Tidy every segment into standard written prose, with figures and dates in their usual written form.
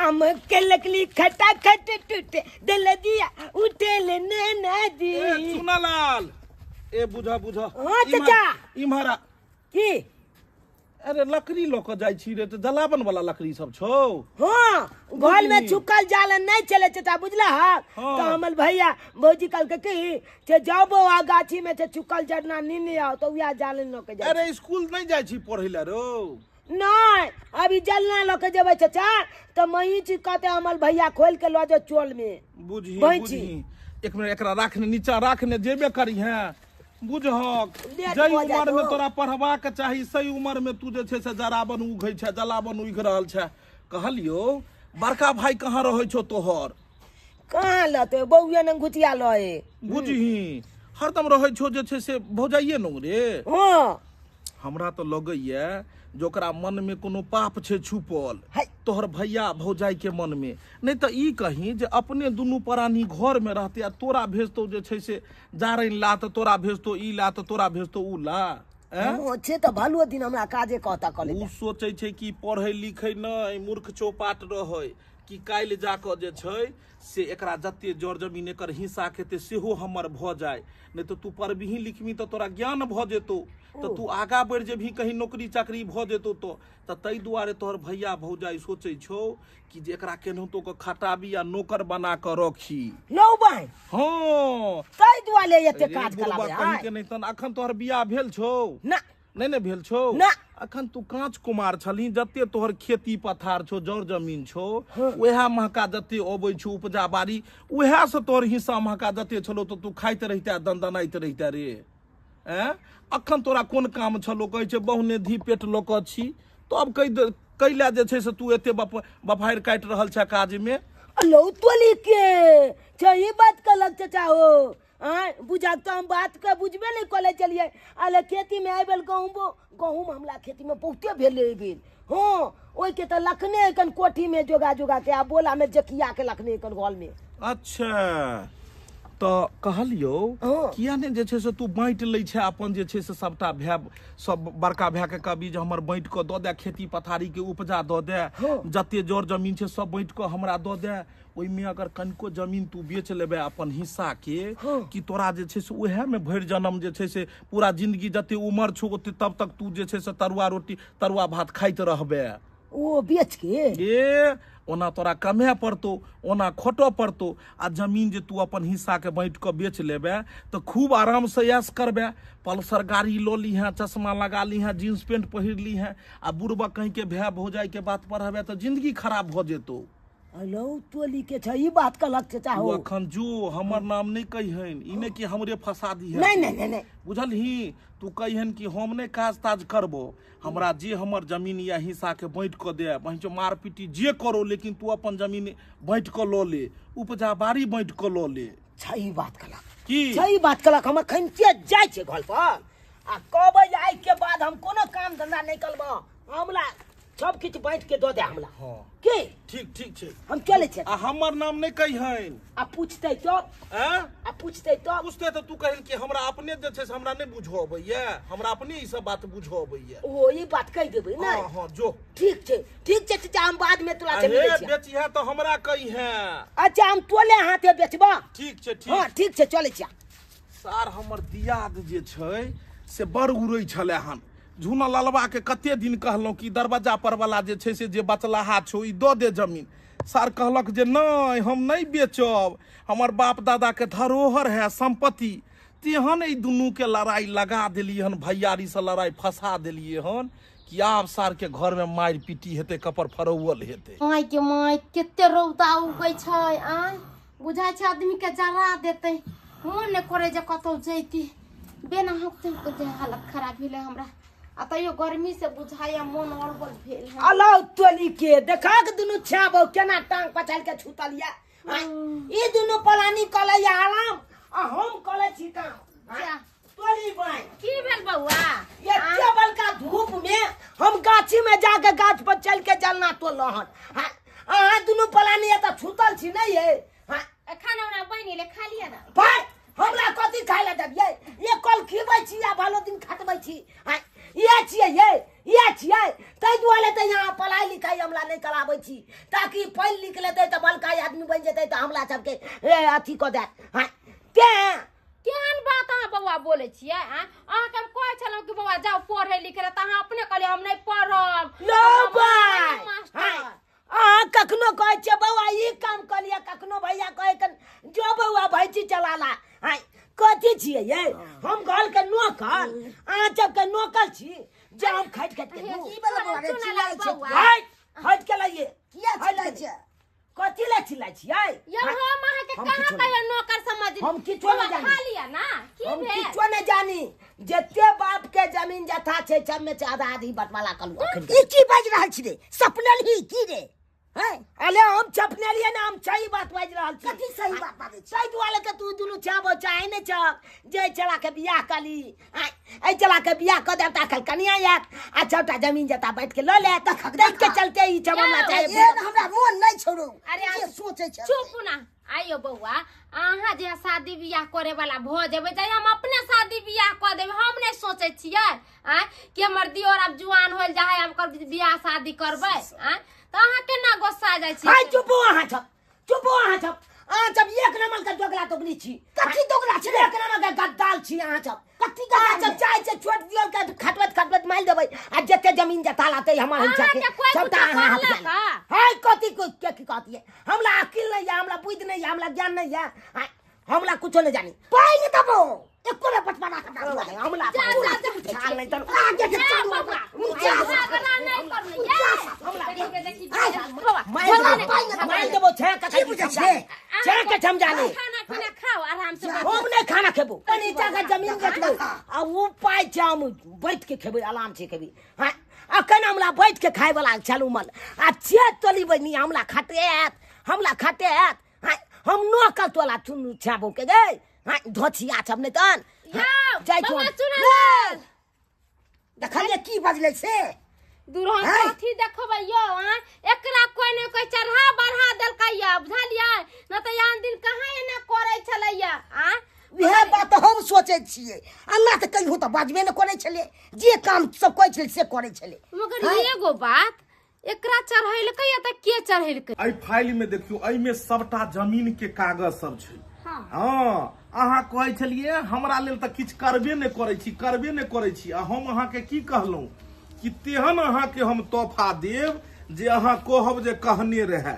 आम के लकली खटा खट टूटे दिल दिया उठे ले नैना दी। सुनालाल ए बुझा बुझा हाँ चाचा इम्हारा की अरे लकड़ी लोक जाई छी रे त जलावन वाला लकड़ी सब छौ। हाँ घर में छुकल जाल नहीं चले चाचा बुझला है। हाँ। तो हमल भैया भौजी कल के की छे जाबो आ गाछी में छे छुकल जड़ना नीने आओ तो या जाल न के जाय। अरे स्कूल नहीं जाई छी पढ़ै ला रो। नहीं अभी जलना लोग जेबे चाचा तो मही चीज कहते हमल भैया खोल के लो जो चोल में बुझी बुझी एक मिनट एकरा राखने नीचा राखने जेबे करी है बुझहक जई उम्र में तोरा पढ़वा के चाही सही उम्र में तू जे छे से जरावन उघै छे जलावन उघ रहल छे। कहलियो बड़का भाई कहाँ रहे छो तोहर। कहाँ लते बउए न घुटिया लए बुझही हरदम रहे छो जे छे से भौजाइए न रे। हाँ हमरा तो लगैया जोकरा मन में कोनो पाप छे छुपल तोहर भैया भौजाई के मन में नहीं तो ई कहीं जे अपने दुनू प्राणी घर में रहते आ तोरा भेजतो जे छे से जारैन ला तो तोरा भेजतो ई ला तो तोरा भेजतो उ ला। छे तो भलो दिन हमरा काजे कहता कले उ सोचे छे कि पढ़े लिखे नहीं मूर्ख चौपाट रहे कि काल्हि जाकर जे छै से एकरा जते जड़ जमीन एकर हिस्सा खेते सेहो हमर भ जाए नहीं तो तू पढ़बिही लिखबी तो तोरा ज्ञान भ जेतो तो तू आगा बढ़ जेबही कहीं नौकरी चाकरी भ जेतो तो तई दुआरे तोहर भैया भौजाई सोचे छो कि जे एकरा केनाहितो के खटाबी या नौकर बना के रखी लो भाई। हां तई दुआरे एते काज कलाबे कहीं के नहीं तन अखन तोहर बियाह भेल छौ ना नहीं भेल छौ ना अखन तू कांच कुमार छली जते तोहर खेती पथार छो जड़ जमीन छो वह महका जते अबै छौ उपजा बाड़ी वह से तोहर हिस्सा महका जते छलो तो तू खाइत रहिता दंदनाइत रहिता रे। अखन तोरा कोन काम छलो कहै छै बहुने धी पेट लोक छी तो अब कैला जे छै से तू एते बफायर काट रहल छ काज में। लो तोली के ये बात कलक चाचा हो बुझा तो हम बात के बुझबे नहीं कले चलिए अले खेती में आइबल गहूम हमला खेती में बहुते भेले बिल। हाँ ओई के त लखने कन कोठी में जोगा जोगा के आ बोला में जकिया के लखने कन गोल में। अच्छा तो कहलियो किया ने जे छे से तू बांट लै छे अपन जे छे से सबटा भै सब बड़का भै के कभी जे हमर बांट के द दे खेती पथारी के उपजा द दे जते जड़ जमीन छे सब बांट के हमरा द दे ओई में अगर कनको जमीन तू बेच लेबे अपन हिस्सा के कि तोरा जे छे से ओहे में भर जन्म जे छे से पूरा जिंदगी जते उम्र छो ओते तब तक तू जे छे से तरुआ रोटी तरुआ भात खाइत रहबे। ओ बेच के ए ओना तोरा कमे पड़तो ओना खोटो पड़तो आ जमीन जे तू अपन हिस्सा के बांट के बेच लेबे तो खूब आराम से ऐश करबे पल्सर गाड़ी लो ली है चश्मा लगा ली है जींस पेंट पहिर ली है आ बुढ़बा कहीं के भै भौजाई के बात पढ़बे तो जिंदगी खराब भ जेतो। हेलो तोली के छै ई बात कलक चाचा हो अखन जो हमर नाम नहीं कहिहन ई ने कि हमरे फसा दी है नहीं बुझलही तू कहिहन कि हम नहीं काज ताज करबो हमरा जे हमर जमीन या हिस्सा के बांट के दे वहीं मार पीटी जे करो लेकिन तू अपन जमीन बांट के लो ले उपजा बाड़ी बांट के लो ले। सही बात कलक की सही बात कलक हम खंचे जाय छे घर पर आ कहबे आई के बाद हम कोनो काम धंधा नहीं करबो हमला सब किछ बांट के दो दे हमला। हां की ठीक ठीक छे हम चले छे आ हमर नाम नहीं कहिहन आ पूछते तो पूछते तो तू कहन कि हमरा अपने जे छे से हमरा नहीं बुझो अबैया हमरा अपने ई सब बात बुझो अबैया ओ ई बात कह देबे ना। हां जो ठीक छे चाचा हम बाद में तोला से मिलै छी बेची है तो हमरा कही है। अच्छा हम तोले हाथे बेचबा ठीक छे ठीक हां ठीक छे चले छी सार हमर दियाद जे छै से बड़ उड़ै छले हन झूना लालबा के कते दिन कहलौं कि दरवाजा पर वाला जे छै से जे बचलाहा छौ ई दो दे जमीन सर कहलक जे नहीं हम नहीं बेचब हमर बाप दादा के धरोहर है संपत्ति तेहन ई दुनू के लड़ाई लगा देलिए हन भैयारी से लड़ाई फंसा देलिए हन कि आब सार के घर में मार पीटी हेते कपर फरौल हेते। माय के माय केते रौदा उगै छै आ बुझाय छै आदमी के जरा देते मोन ने करे जे कतौ जैती बेना हकते के हालत खराब भेले हमरा आ तइयो गर्मी से बुझाया मन अड़बल भेल है। अलो तोली के देखा के दुनु छाबो केना टांग पछाल के छुतलिया ई दुनु पलानी कलैया आराम आ हम कले छी काम तोली भाई की भेल बउआ ये टेबल का धूप में हम गाछी में जाके गाछ पर चल के जलना तो लहन हां दुनु पलानी त छुतल छी नहीं है खाना वाला बनी ले खा लिया ना भाई हमरा कथि खाइ ले दबिए ये कल खीबै छी या भालो दिन खटबै छी ये छियै ये छियै ताहि दुआरे तऽ यहाँ पढ़ाई लिखाई हमरा नहीं कराबै छी ताकि पढ़ि लिख लेतै तऽ बड़का आदमी बनि जेतै तऽ हमरा सबके अथी कऽ देत हाँ केहन बात अहाँ बौआ बोले छियै अहाँके हम कहै छलहुँ कि बौआ जाओ पढ़े लिखे तऽ अहाँ अपने कहलियै हम नहीं पढ़ब लो भाई अहाँ कखनो कहै छियै बौआ ई काम कर लिया कखनो भैया कहै जो बौआ भैंसी चलाला हाँ कथी छियै ये हम घर के नौकर अहाँ सबके नौकर छी जे हम खट के हट के लाइए किया चिल्लाइ छै कथी ले चिल्लाइ छियै यौ हम अहाँके कहाँ कहियो नौकर समझ हम किछो नहीं जानी खा लिया ना की हम भेल किछो नहीं जानी जते बाप के जमीन जथा छै सब में से आधा आधी बंटवारा कलू ई की बाज रहल छी रे सपनल ही की रे हैं अरे हम छपने लिए ना हम सही बात बाज रहल छी कथी सही बात बाजै छी सही दुआरे के तू दुनू छाबो चाहे ने छ जे चला के बियाह कली आई चला के बियाह क देता कल कनिया यात आ छोटा जमीन जता बैठ के ल ले देख के चलते ही छबला चाहे ये हमरा मोन नहीं छोड़ू अरे ये सोचे छै चुप ना आइयो बौआ अहाँ जे शादी बियाह करे वाला भ जेबै त हम अपने शादी बियाह क देबै हम नहीं सोचे छियै कि हमर दियोर अब जुआन होल जाय हम कर बियाह शादी करबै त अहाँ केना गुस्सा जाइ छी हाय चुप वहां छप जब एक नंबर का दोगला तोगली छी कथी दोगला छी एक नंबर का गद्दाल छी अहाँ सब कथी गद्दाल जब चाहे से छोड़ दियो के खटवत मार देबै आ जते जमीन जता लाते हमर हिस्सा के सबटा अहाँ हाथ में हाय कथी को के की कहती है हमरा अकिल नहीं है हमरा बुद्धि नहीं है हमरा ज्ञान नहीं है हमरा कुछो नहीं जानी पाई नहीं दबो एको में बटवारा कर हमला चाल नहीं तो आगे के चालू मार देबो छे के समझाने खाना पीना खाओ आराम से हम नहीं खाना खेबो नीचा का जमीन बेचबो आ वो पाई छै हम बैठ के खेबै आराम से खेबै हां अखन हमरा बैठ के खाय वाला चलू मन आ छे तोली बनी हमरा खाते हां हम नौकर तोला चुनु छाबो के गए हां धोछिया छब नहीं तन जाय बौआ तो सुन देखलिए की बजले से दुरहन कथी देखबै यो एकरा कोई ने कोई चढ़ा बढ़ा देलकै बुझलियै न त यान दिन कहाँ एना करे छलैया वह बात हम सोचे छियै अल्लाह त कहियो त बाजबे न करे छले जे काम सब कहै छले से करे छले मगर एगो बात एकरा चढ़ैलकै या त के चढ़ैलकै आई फाइल में देखियो आई में सबटा जमीन के कागज सब छै हां अहाँ कहै छलिए हमरा लेल त किछ करबे नै करै छी आ हम अहाँ के की कहलौ कि तेहन अहाँ के हम तोहफा देब जे अहाँ कहब जे कहने रहे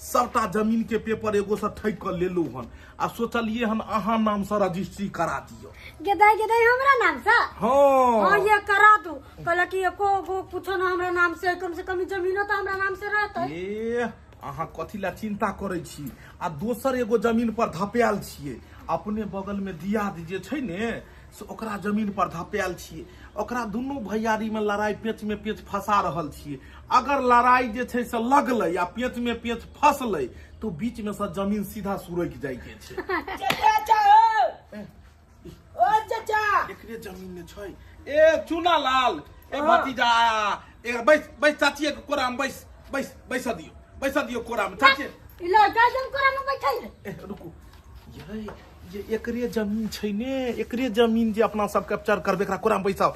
सबटा जमीन के पेपर एगो से ठैक कर लेलू हन आ सोचलिए हन अहाँ नाम से रजिस्ट्री करा दियो गदाई हमरा नाम से हां ये करा दू कहला कि एको गो कुछो ना हमरा नाम से कम से कम जमीनो तो हमरा नाम से रहतै ए अहाँ कथी ला चिंता करै छी आ दोसर एगो जमीन पर धपेल छिए अपने बगल में दियाद जे छै ने से ओकरा जमीन पर धपेल छिए ओकरा दुनू भैयारी में लड़ाई पेच में पेच फंसा रहल छिए अगर लड़ाई जे छै से लगलै या पेच में पेच फंसलै तो बीच में से जमीन सीधा सुरक जाय के छै चाचा एकरे जमीन में छै ए चुनालाल ए भतीजा ए बैस चाची के कोरा में बैस दियो कोरा में चाची इला गाजन कोरा में बैठल ए रुकू ये एकरे जमीन छै ने एकरे जमीन जे अपना सब कैप्चर करबे एकरा कोरा में बैसाओ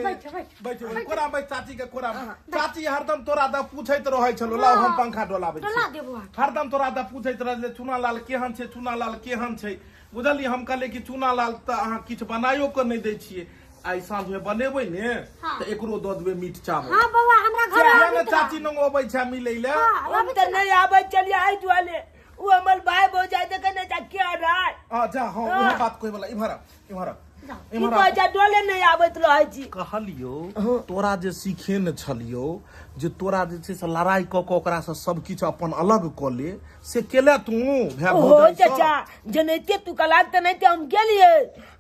बैठ कोरा में बैठ चाची के कोरा में चाची हरदम तोरा द पूछैत रहै छलो लाओ हम पंखा डोलाबै छी हरदम तोरा द पूछैत रहले चुनालाल केहन छै बुझली हम कहले कि चुनालाल त अहाँ किछ बनायो के नै दै छिए आई साँझ में बनेबै ने त एकरो द देबै मीट चावल हां बौआ हमरा घर में चाची नंग अबै छै मिलै ले हम त नहीं आबै चलिए आई दुआले वो हमर भाई हो जाए त कने जा क्या राय हां जा हां वो बात कोई वाला इमहरा की कहै जा डोले नहीं आबैत रहै छी कहलियो तोरा जे सीखे न छलियो जे तोरा जे छै से लड़ाई क के ओकरा से सब किछ अपन अलग क ले से केले तू भै हो चाचा जनैते तू कलाक त नहीं हम गेलिए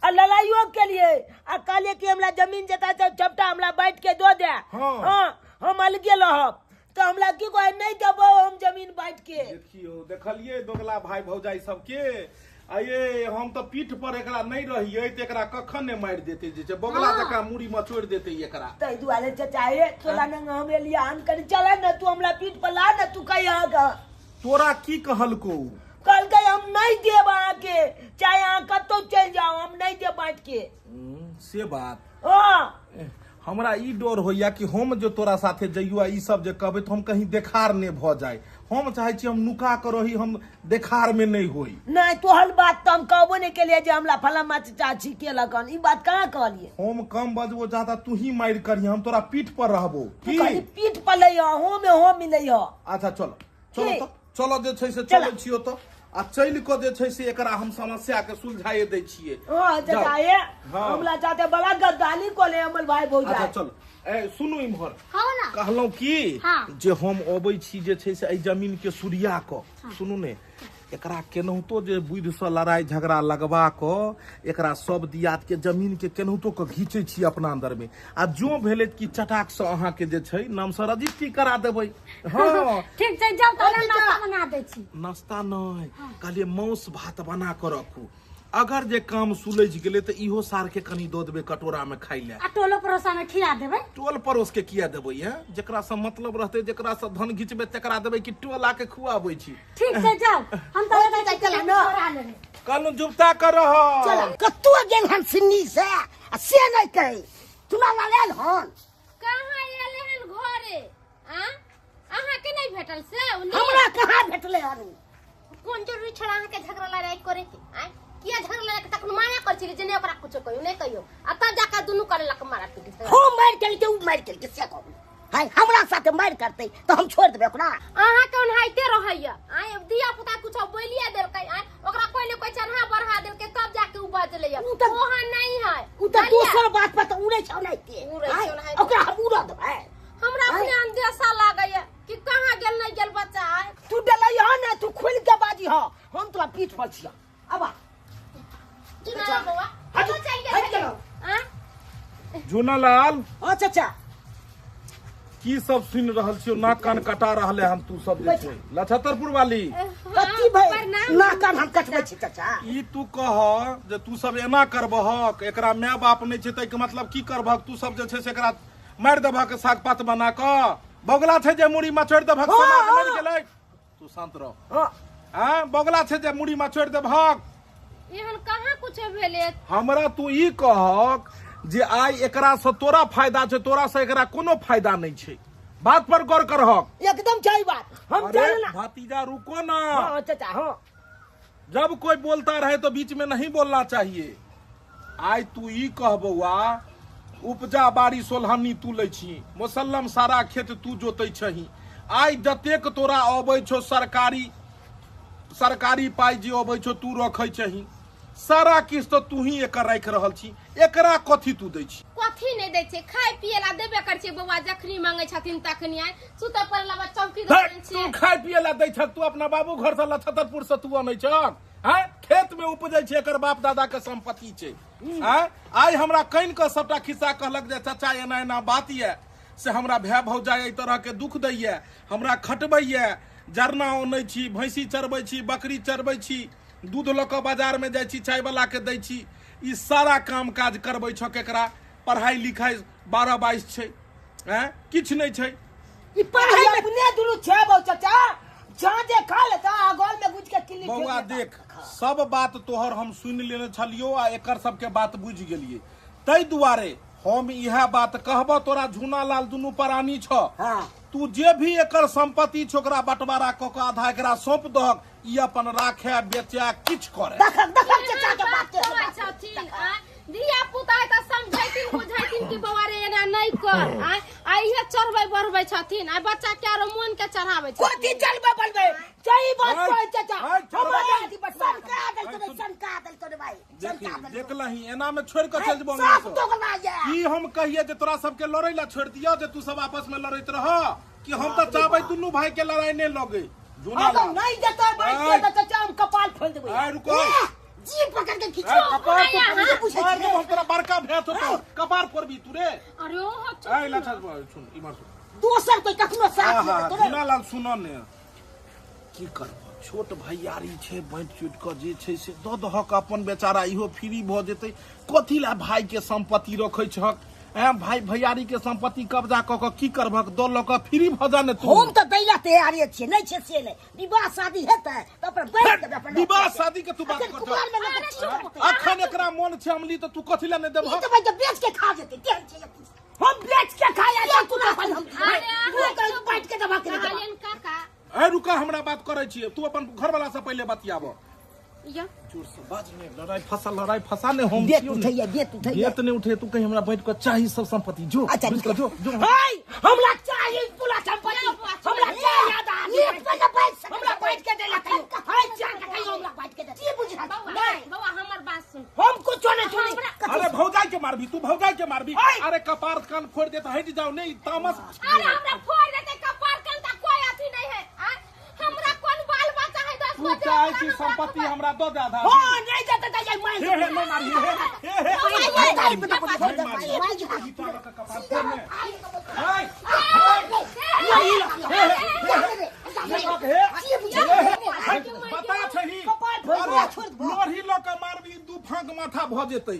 आ लड़ाइयो केलिए आ कहले कि हमरा जमीन जता सबटा हमरा बैठ के दो दे हां हम अलगे रहब तो हमरा की कहै नहीं देबो हम जमीन बैठ के देखियो देखलिए दोगला भाई भौजाई सबके आये हम तो पीठ पर एकरा नहीं रहिए त एकरा कखन ने मार देते जे बोगला जका मुड़ी में छोड़ देते एकरा तै दुआरे चाचा हे तोला नंग हम एलिया आन कर चला न तू हमरा पीठ पर ला न तू कहिया का तोरा की कहलको कल के हम नहीं देब आके चाहे आ कतो चल जाओ हम नहीं दे बैठ के से बात हाँ हमरा ई डर होइया कि हम जो तोरा साथे जइयो ई सब जे कहबै तो हम कहीं देखार ने भ जाए। हम चाहे छी हम नुका कर रही, हम देखार में नहीं होई। नहीं तोहर बात तो हम कहबो नहीं केलिए जे हमरा फलामा चाची के लगन ई बात कहाँ कहलिए। हम कम बजबो ज्यादा तू ही मार करिए, हम तोरा पीठ पर रहबो तू खाली पीठ पर ले हो में हो मिले हो। अच्छा चलो चलो की? तो चलो जे छै से चलै छियो तो आ चल के जे छै से एकरा हम समस्या के सुलझाए दै छिए। हां चाचा ये हमला चाहते बड़ा गद्दानी कोले अमल भाई भौजा। अच्छा चलो ए सुनु इम्हर हाँ ना कहलौं की हाँ। जे हम अबै छी जे छै से एहि जमीन के सूर्या क सुनू ने एकरा केनाहुतो जे बुढ़ से लड़ाई झगड़ा लगवा क एकरा सब दियात के जमीन के केनाहुतो के घीचे छी अपना अंदर में आ जो भेले कि चटाक से अहाँ के जे छै नाम से रजिस्ट्री करा देबै। हां ठीक छै जाओ तो नाश्ता बना दै छी। नाश्ता नहीं कहलिए मांस भात बना कर रखू, अगर जे काम सुलझ गेले तो इहो सार के कनी दो देबे कटोरा में खाई ले आ टोलो परोसा में खिला देबै। टोल परोस के किया देबै है जेकरा से मतलब रहते जेकरा से धन घिचबे तकरा देबै कि टोला के खुआबै छी। ठीक छै जाओ हम तो चला ना कहलू जुबता कर रहा चल कत्तू गेल हन सिन्नी से से नहीं कहे तुना लाल हन कहाँ एले हन घरे अहाँ के नहीं भेटल से हमरा कहाँ भेटले हन। कोन जरूरी छड़ा अहाँ के झगड़ा लड़ाई करे के किया झगड़ा लड़ाई के तक माया कर छी जे ने ओकरा कुछ कहियो नहीं कहियो आ तब जाके दुनु करे लक मारा पीटी से हो मार के उ मार के से कहू हाय हमरा साथे मार करते तो हम छोड़ देबे ओकरा। अहाँ कौन हाइते रहैया दिया पुता कुछ बोलिए देलकै ओकरा कोई ने कोई चढ़ा बढ़ा देलकै तब जाके उ बजले ओहा नहीं है उ तो दूसरा बात पर तो उड़े छौ नहीं के ओकरा हम उड़ा देबै। हमरा अपने अंदेशा लागैया कि कहाँ गेल नहीं गेल बच्चा है। तू डलै हो ना तू खुल के बाजी हो हम तोरा पीठ पर छिया। अब चुना बउआ हटो चल गेल जुनालाल हां चाचा की सब सुन रहल छियो नाक कान कटा रहले हम तू सब जे छै लछतरपुर वाली कत्ती भाई ना कान हम कटबै छी चाचा। ई तू कह जे तू सब एना करबहक एकरा माय बाप नहीं छै तै के मतलब की करबहक तू सब जे छै से एकरा मार देबहक साग पात बना क बगला छै जे मुड़ी मचोड़ देबहक समाज मर गेलै तू शांत रह। हां बगला छै जे मुड़ी मचोड़ देबहक एहन कहाँ कुछ भेले हमरा तू ई कहक जे आई एकरा से तोरा फायदा छै तोरा से एकरा कोनो फायदा नहीं छै बात पर गौर करहक। एकदम सही बात हम अरे जानना। भतीजा रुको ना हां चाचा हां जब कोई बोलता रहे तो बीच में नहीं बोलना चाहिए। आई तू ई कह बउआ उपजा बाड़ी सोलहनी तू लै छी मुसल्लम सारा खेत तू जोतै छही आई जतेक तोरा अबै छौ सरकारी पाई जे अबै छौ तू रखै छही सारा किस्त तो तू ही एकर राख रहल छी एकरा कथी तू दै छी कथी नहीं दै छै खाय पिए ला देबे कर छै बउआ जखनी मांगे छथिन तखनी आइ सुत पर ला चौकी धर, दे तू खाय पिए ला दै छ तू अपना बाबू घर से लछतरपुर से तू आनै छ हैं खेत में उपजै छै एकर बाप दादा के संपत्ति छै हैं आई हमरा कइन के सबटा खिस्सा कहलक जे चाचा एना एना बात ये से हमरा भाई भौजाई एहि तरह के दुख दैये हमरा खटबैये जरना ओनै छी भैंसी चरबै छी बकरी चरबै छी दूध ल के बाजार में जाइ छी चाय वाला के दै छी ई सारा काम काज करबै छ केकरा पढ़ाई लिखाई 12-22 छै हैं किछ नहीं छै ई पढ़ाई अपने दुनु छै बौ चाचा जहां जे खा लेता गोल में गुज के किल्ली बउआ देख सब बात तोहर हम सुन लेने छलियो आ एकर सबके बात बुझ गेलिए तै दुआरे हम इहा बात कहबो तोरा झूना लाल दुनु प्राणी छ हां तू जे भी एकर संपत्ति छ ओकरा बंटवारा क के आधा एकरा सौंप दहक ई अपन राखे बेचे किछ करे देख चाचा के बात कहै छथिन दिया पुता त समझैतिन बुझैतिन कि बउआ रे एना नहीं कर आई हे चढ़बै बढ़बै छथिन आ बच्चा के आरो मन के चढ़ाबै छै कोती चलबे बनबे सही बात कहै चाचा चलो। हमरा आदि बसन का दल तो भाई देखलही एना में छोड़ के चल जबो सब तो ना ये की हम कहिए जे तोरा सबके लड़ै ला छोड़ दियो जे तू सब आपस में लड़ैत रह कि हम त चाहबै दुनु भाई के लड़ाई ने लगे झूना हम नहीं देता बैठ के तो चाचा हम कपाल खोल देबै। आ रुको जी पकड़ के खींचो कपार पर मार दे हम तोरा बड़का भेत होतो कपार पर भी तू रे अरे ओ ए लछा सुन इमर सुन दोसर कोई कखनो साथ हां नहीं झूना लाल सुनो ने की करब छोट भैयारी छै बैठ चुट के जे छै से द दहक अपन बेचारा इहो फ्री भ जेतै कथी ला भाई के संपत्ति रखै छक भाई भैयारी के संपत्ति कब्जा क के की करबक दो लोग फ्री भ जाने तू हम तो दैला तैयारी छियै नहीं छै से नहीं विवाह शादी हेतै त अपन बैठ के अपन विवाह शादी के तू बात कर कुमार में नहीं अखन एकरा मन छै अमली तो तू कथि ले नहीं देबह तो भाई बेच के खा जेतै केहन छै हम बेच के खाया जा तू अपन हम तू बैठ के दबा के कालियन काका ए रुका हमरा बात करे छियै तू अपन घर वाला से पहले बतियाबो या जोर से बाज ने लड़ाई फसा ने हम देत उठैया देत देत नहीं उठे तू कहीं हमरा बैठ के चाहिए सब संपत्ति जो अच्छा जो जो हाय हमरा चाहिए पूरा संपत्ति हमरा चाहिए आधा एक पे ना बैठ हमरा बैठ के देला हाय जा के कहियो हमरा बैठ के दे की बुझा नहीं बाबा हमर बात सुन हम कुछ नहीं सुनी अरे भौजाई के मारबी तू भौजाई के मारबी अरे कपार कान फोड़ दे तो हट जाओ नहीं तामस अरे हमरा फोड़ देते कपार कान का कोई अथी नहीं है हमरा कौन बाल बच्चा है 10 तू चाहे छी संपत्ति हमरा दो दे आधा हां नहीं देते त जाई मार हे नहीं मारी बता छही लोढ़ी ल के मारबी दू फांक माथा भ जेतै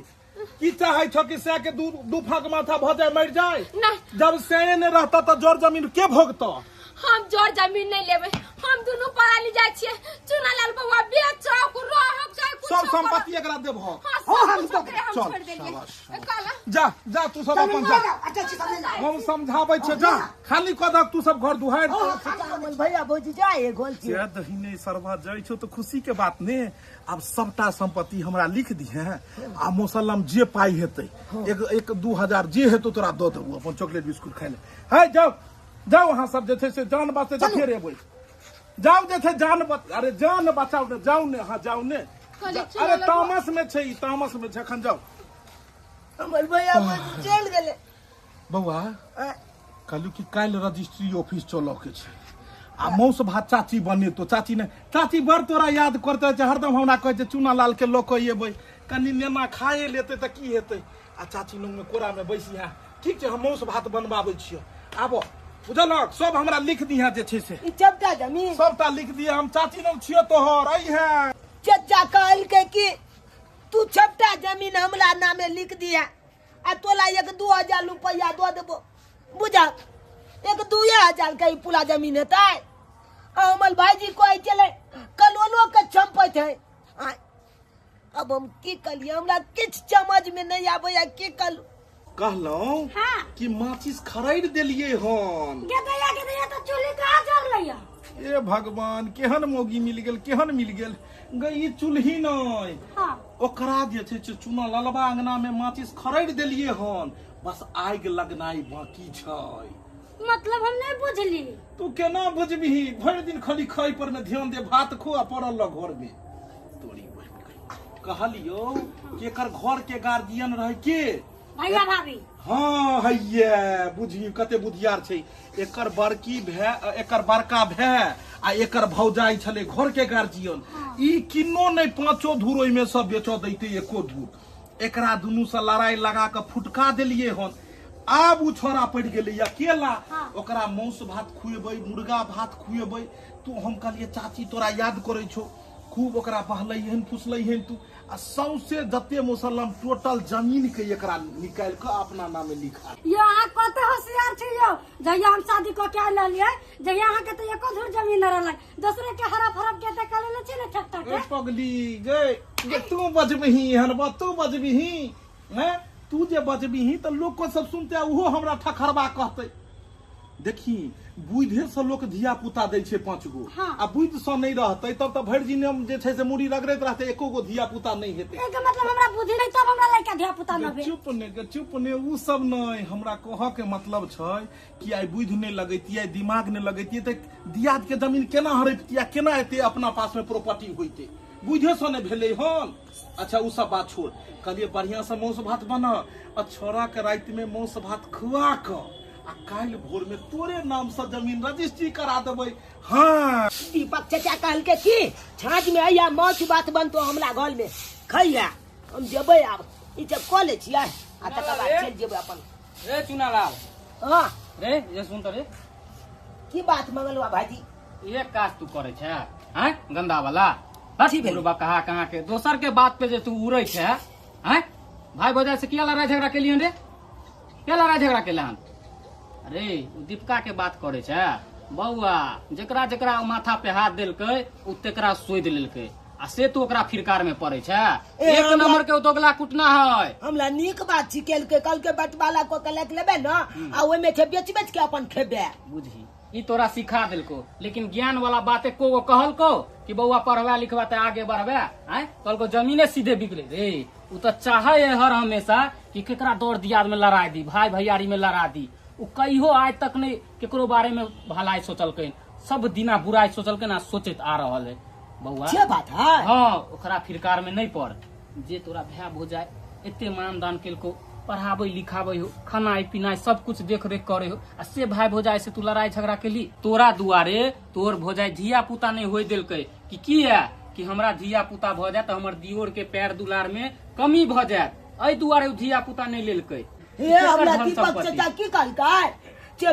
की चाहे छ कि से के दू फांक माथा भ जाए मर जाए जब से ने रहता त जोर जमीन के भोगता हम जोर जमीन नहीं लेबे हम दोनों पराली जाय छिए चुनालाल बउआ बेचो को रहब चाहे कुछ सब संपत्ति एकरा देबह हम छोड़ देलिए जा जा तू सब अपन जा हम समझाबै छ जा खाली कदक तू सब घर दुहार भैया भौजी जाए गोल छी से दहीने सरवा जाय छौ तो खुशी के बात ने अब सबटा संपत्ति हमरा लिख दी है आ मुसल्लम जे पाई हेतै एक 2000 जे हेतौ तोरा द देबो अपन चॉकलेट बिस्कुट खाय ले है जाओ जाओ वहां सब जे छै से जान बचे तो फेर एबै जाओ जे छै जान अरे जान बचाओ ने जाओ ने हां जाओ ने अरे तामस में छै तामस में छै खन जाओ हमर भैया भौजी चल गेले बउआ कहलू कि काल रजिस्ट्री ऑफिस चलो के छै आ मौस भात चाची बने तो चाची ने चाची बड़ तोरा याद करते छै हरदम हमरा कहै छै चूना लाल के लोक एबै कनी नेना खाए लेते त की हेतै आ चाची नुंग में कोरा में बैसिया ठीक छै हम मौस भात बनबाबै छियै आबो बुझलक सब हमरा लिख दिया जे छै से ई चपटा जमीन सबटा लिख दिया हम चाची नुंग छियो तोहर आई है चचा कहल के कि तू चपटा जमीन हमरा नामे लिख दिया आ तोला 1-2 रुपया दो देबो बुझा 1-2 के पूरा जमीन हेतै हमर भाईजी कहै चले कलोलो के चंपैत है अब हम की कलिए हमरा किछ समझ में नहीं आबैया की कलू कहलौ कि माचिस खरीद देलिए हन गेदैया तो चूल्ही कहाँ जल रही ए भगवान केहन मोगी मिल गेल गई चूल्ही नहीं ओकरा जे छै चूना ललबा अंगना में माचिस खरीद देलिए हन बस आग लगनाई बाकी छै मतलब हम नहीं बुझली तू केना बुझबिही भरि दिन खाली खाई पर में ध्यान दे भात खो आ पड़ल घर में तोरी कहलियो कि एकर घर के गार्जियन रहे के भैया भाभी हाँ हैये बुझी कते बुधियार छै एकर बड़की भै एकर बड़का भै आ एकर भौजाई छले घर के गार्जियन ई किन्नो नहीं 5 धूर ओइ में सब बेचो दैते एको धूर एकरा दुनू से लड़ाई लगा के फुटका देलिए हन आब उ छोरा पड़ गेलै अकेला ओकरा मौस भात खुएबै मुर्गा भात खुएबै तू हम कहलिए चाची तोरा याद करै छौ खूब ओकरा बहलैहन फुसलैहन तू आ सौसे जते मुसल्लम टोटल जमीन के एकरा निकाल के अपना नामे लिखा ये अहाँ कते होशियार छी यो जहिया हम शादी क के आइल लिए जहिया अहाँ के तो एको धूर जमीन न रहल दूसरे के हरफ हरफ के त कले छी ने ठक ठक ए पगली गे तू बजबिही हनबा तू बजबिही हैं तू जे बजबिही त लोग को सब सुनते उहो हमरा ठखरबा कहते देखी बुद्धे से लोग धिया पुता दै छै 5 गो आ बुद्ध से नहीं रहते तब त भरि दिन जे छै से मुड़ी रगड़ैत रहते एको गो धिया पुता नहीं हेते एके मतलब हमरा बुद्धि नहीं तब हमरा लड़का धिया पुता न भेल चुप ने उ सब नहीं हमरा कह के मतलब छै कि आई बुद्ध नहीं लगैतियै दिमाग नहीं लगैतियै त दियाद के जमीन केना हड़पतिया केना एते अपना पास में प्रॉपर्टी होइते बुद्धे से नहीं भेलै हन अच्छा उ सब बात छोड़ कहलिए बढ़िया से मौस भात बना आ छोरा के रात में मौस भात खुआ क आ काल भोर में तोरे नाम से जमीन रजिस्ट्री करा देबै हाँ दीपक चाचा कहल के की छाँझ में आइया माछ भात बनतो हमरा घर में खैया हम जेबै आब ई सब कऽ ले छियै आ तकर बाद चल जेबै अपन रे चुनालाल हां रे ये सुन तो रे की बात मंगलवा भाईजी ये काज तू करे छै हैं गंदा वाला ठीक है बा कहाँ के दोसर के बात पे जे तू उड़ै छै हैं भाई भौजाई से किया लड़ाई झगड़ा केलियन रे क्या लड़ाई झगड़ा केला हन? अरे उ दीपिका के बात करे छे बउआ, जकरा जकरा माथा पे हाथ देलकै उ तेकरा सोध लेलकै आ से तो ओकरा फिरकार में पड़े छे। एक नंबर के दोगला कुटना है। हमरा नीक बात छिकेल के कल के बटवाला को कलेक्ट लेबे न आ ओइ में के बेच बेच के अपन खेबे। बुझी ई तोरा सिखा दिलको, लेकिन ज्ञान वाला बात एको गो कहलको कि बउआ पढ़वा लिखवा ते आगे बढ़बे। आय कहलको जमीने सीधे बिकले रे। उ तो चाहे है हर हमेशा कि केकरा दौड़ दियाद में लड़ाई दी, भाई भैयारी में लड़ा दी। उ कहियो आज तक नहीं केकरो बारे में भलाई सोचलकै, सब दिना बुराई सोचलकै ना, सोचत आ रहल है बउआ। से बात है। हाँ ओकरा फिरकार में नहीं पड़। जे तोरा भै हो जाए एते मान दान केलको, पढ़ाबै लिखाबै हो, खानाई पीनाई सब कुछ देख रेख करे हो, आ से भाई भौजाई से तू लड़ाई झगड़ा केली। तोरा दुआरे तोर भौजाई धिया पुता नहीं होय देलकै कि है कि हमरा धिया पुता भ जाए तो हमर दियोर के पैर दुलार में कमी भ जाए, एहि दुआरे धिया पुता नहीं लेलकै। हे हमरा दीपक चाचा की कहलकै जे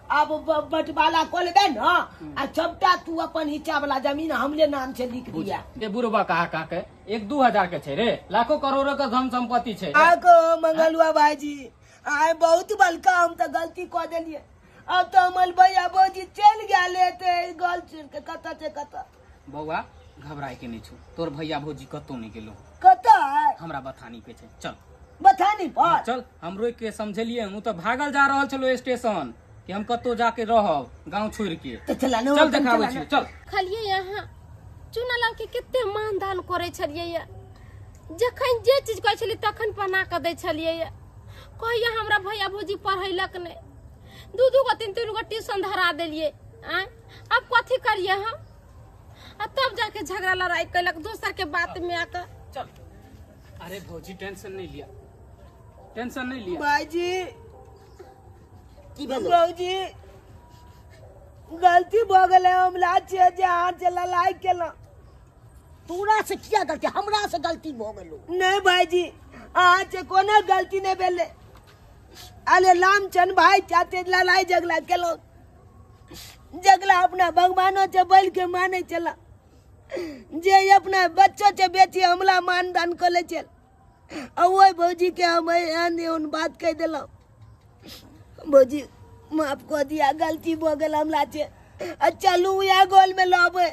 अब बटवाला को लेबे न आ सबटा तू अपन हिस्सा वाला जमीन हमले नाम से लिख दिया। ये बुढ़वा कहा के 1-2 हजार के छे रे, लाखों करोड़ों का धन संपत्ति छे। आको मंगलुआ भाईजी आए बहुत बलका हम तो गलती कर देलिए। अब तो हमर भैया भौजी चल गया लेते गल सुन के कता से कता। बउआ घबराए के नहीं छो, तोर भैया भौजी कतो नहीं गेलो, कता है हमरा बथानी पे छे। चल बथानी पर चल, हमरो के समझलिए। हूं तो भागल जा रहल छलो स्टेशन कि हम कतो जाके रहब गांव छोड़ के। तो चला न चल देखाबै छी। चल खलिए यहाँ चुनालाल के कते मान दान करे छलिए या, जखन जे चीज कहै छलिए तखन बना के दै छलिए या। कहिया हमरा भैया भौजी पढ़ैलक ने, 2-2 गो 3-3 गो ट्यूशन धरा देलिए। अब कथी करिए हम? आ तब जाके झगड़ा लड़ाई कैलक दोसर के बात में आकर। चल। अरे भौजी टेंशन नहीं लिया, टेंशन नहीं लिया। भाईजी की भेलो? भौजी गलती भ गेलै, हमला छे जे हाथ से लड़ाई केला। तोरा से किया गलती? हमरा से गलती भ गेलो। नहीं भाईजी अहाँ से कोनो गलती नहीं भेले। अरे रामचंद्र भाई चाहते लड़ाई झगड़ा केलो, झगड़ा अपना भगवानों से बोल के माने चला, जे अपना बच्चों से बेची हमला मान दान कर ले चल। वही भौजी के हम उन बात कह दिला। भौजी माफ कर दिया, गलती हो गल हमला से। चलू या गोल में लाबे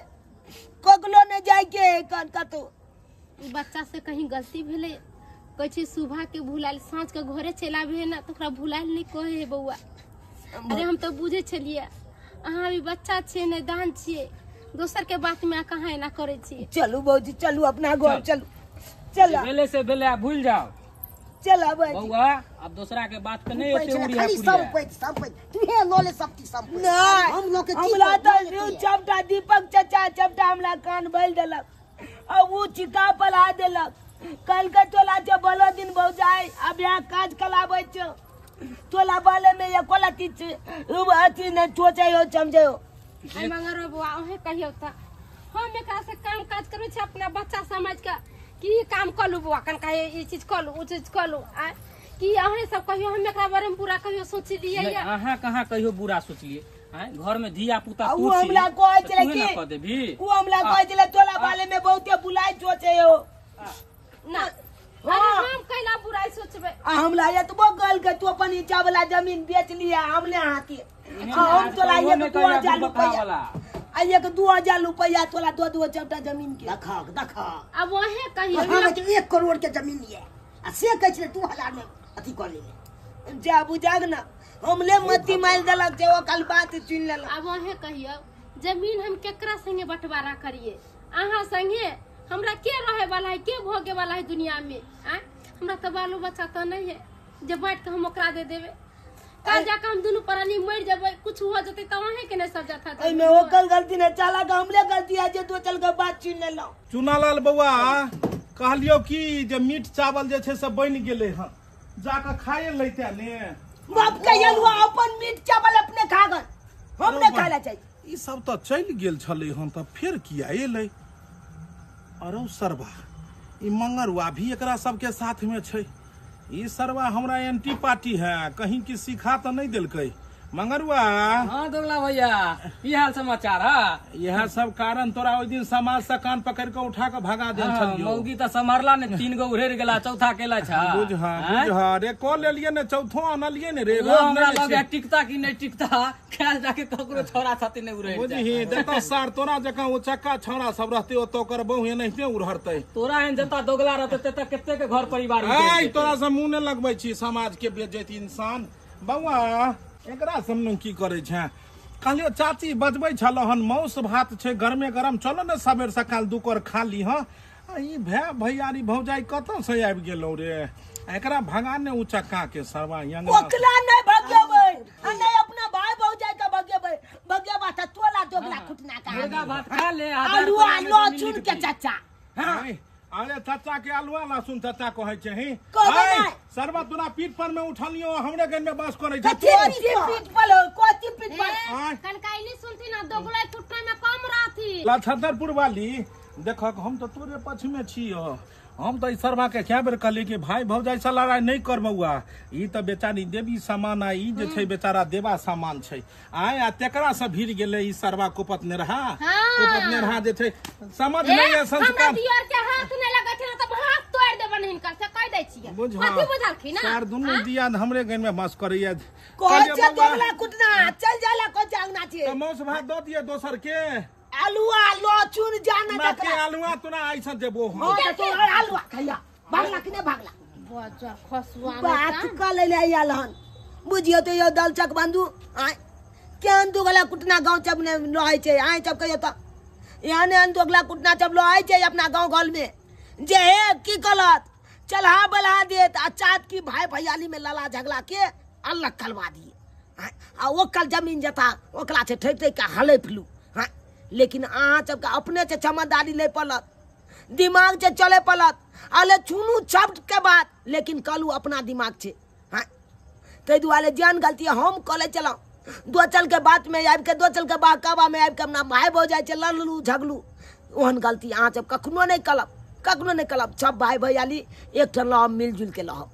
ककलो ने जाय के कतो। बच्चा से कहीं गलती भेले, कहै छै सुबह के भुलाइल साँझ के घरे चला भी ना तो ओकरा भुलाइल नहीं कहे है बउआ। अरे हम तो बुझे छलिए अहाँ भी बच्चा छे ने दान छिए, दोसर के बात में कहाँ एना करे छिए। चलू भौजी चलू अपना घर चलू। चला बेले से बेले भूल जाओ। चला भाई बउआ अब दूसरा के बात के नहीं एते उड़ी है खाली पुरिया। संपत्ति तू हे लोले सब की संपत्ति। नहीं हम लोग के की हमला तो लोले के? चपटा दीपक चाचा चपटा हमला कान भइल देलक, अब वो चिका पला देलक। कल के तोला जे बोलो दिन बहु जाए अब यहाँ काज कलाबै छ, तोला बाले में ये कोला किछ अथी ने सोचे हो समझे हो। आई मंगर बुआ ओहे कहियो त हम एकरा से काम काज करै छी अपना बच्चा समझ के कि ई काम कलू बुआ कन का ई चीज कलू ओ चीज कलू। आ कि अहे सब कहियो हम एकरा बारे में पूरा कहियो सोच लिए नहीं, या। अहाँ कहाँ कहियो बुरा सोचलिए। घर में धिया पुता वो हमला कहै छले कह कि देबी। वो हमला कहै छले तोला बाले में बहुते बुलाई सोचे हो ना अरे हम कैला बुराई सोचबे। हमला ये तो गल के तू अपन इच्छा वाला जमीन बेच लिया हमने हाथी। हम तोला ये 2000 रुपया आ ये 2000 रुपया तोला दो चौटा जमीन के देखा देखा अब वहे कहियो हमरा के 1 करोड़ के जमीन ये आ से कहै छै 2000 में अथी कर ले। जा बुझाग ना हमले मती मार देलक जे ओ कल बात चुन लेलक। अब वहे कहियो जमीन हम केकरा संगे बंटवारा करिए? अहाँ संगे हमरा के रहे वाला है, के भोगे वाला है दुनिया में? हमरा तो बालो बच्चा तो नहीं है जे बांट के हम ओकरा दे देवे। कल जाके हम दोनों प्राणी मर जाबे, कुछ हो जते त वहे के नहीं सब जाता था। एमे ओकर गलती ने चाला के हमले गलती है जे दो चल के बात चुन लेलक। चुनालाल बउआ कहलियो कि जे मीट चावल जे छै से बनि गेलै हन, जाके खाए लैते ने। बाप के यलुआ अपन मीट चावल अपने खा गन, हमने खाला चाहिए। ई सब तो चलि गेल छलै हन त फेर किया एलै? अरे सरवा ई मंगरुआ भी एकरा सबके साथ में छै। ई सरवा हमरा एंटी पार्टी है, कहीं की सिखा तो नहीं दिलकै मंगरुआ हाँ दोगला भैया की हाल समाचार है? यह सब कारण तोरा ओइ दिन समाज से कान पकड़ के उठा के भगा दे छलियो। मौगी तो संभारला ने 3 गो उड़ेर गेला चौथा केला छा। बुझ रे को ले लिए ने चौथो आनलिए ने रे। वो हमरा लगे टिकता कि नहीं टिकता ख्याल जाके ककरो छोरा छथि ने उड़े बुझही देखो सार तोरा जका उचक्का छौरा सब रहते ओतो कर बहु एनहिते उड़हरते। तोरा एहन जता दोगला रहते त कते के घर परिवार आई तोरा से मुंह ने लगबै छी समाज के बेइज्जती इंसान। बउआ एकरा समन की करे छै? कहलियो चाची बजबै छलहन मौस भात छै गरमे गरम चलो ने सबेर सकाल दुकर खा ली। हां ई भैयारी भौजाई कतौ से आबि गेलौ रे। एकरा भगा ने उचक्का के सरवा यंग ओकला नहीं भगेबै नहीं अपना भाई भौजाई का भगेबा त तोला दोगला कुटना का मुर्गा भात खा ले आलू आलो चुन के चाचा। हां अरे चाचा के आलुआ लहसुन चाचा कहै छै ही कहबै सरवा तोरा पीठ पर में उठलियो हमरे गन में बस करे छै। कथी पीठ पर कोती पीठ पर कनकाइली सुनती ना दोगला कुटना में कम रहती। लाछतरपुर वाली देखक हम तो तोरे पक्ष में छियो। हम तो सरवा के क्या बेर कहली कि भाई भौजाई से लड़ाई नहीं करबौआ। ई तो बेचारी देवी सामान आ ई जे छै बेचारा देवा सामान छै। आय आ तेकरा से भीड़ गेले ई सरवा कुपत ने रहा कुपत ने रहा जे छै समझ नहीं है संस्कार। हमरा दियर के हाथ ने लगे छै त हाथ तोड़ देबन हिनकर से कह दै छियै। कथि बुझलखी ना सर दुनु दिया हमरे गन में बस करैया। कोई जे दोगला कुटना चल जाला को जागना छै। तो मौस भात दो दिए दोसर के आलूआ लहसुन जाना ना के आलुआ तोरा ऐसा देबो हम। हां तो आलूआ खैया भागला कि नहीं भागला बजा खसुआ बात कर ले ले आलहन बुझियो तो यो दलचक बंधु आय केन दोगला कुटना गांव जब ने रहै छै। आय जब कहियो त यहाँ ने दोगला कुटना जब रहै छै अपना गांव घर में जे हे की गलत चलहा बलहा देत आ चाट की भाई भैयाली में लला झगला के अलग करवा दिए। आ ओकर जमीन जता ओकरा से ठैठ के हले फलू। लेकिन अहाँ सबके अपने से समझदारी नहीं पड़त दिमाग से चले पड़त अले चुनू शब्द के बात लेकिन कलू अपना दिमाग से। हाँ तै दुआरे जान गलती हम कले चला दो चल के बात में आबि के दो चल के बाकाबा में आबि के अपना भाई भौजाई से लड़लू झगलू ओहन गलती अहाँ सब कखनो नहीं कलब सब भाई भैयाली एक ठन रहब मिलजुल के रहब।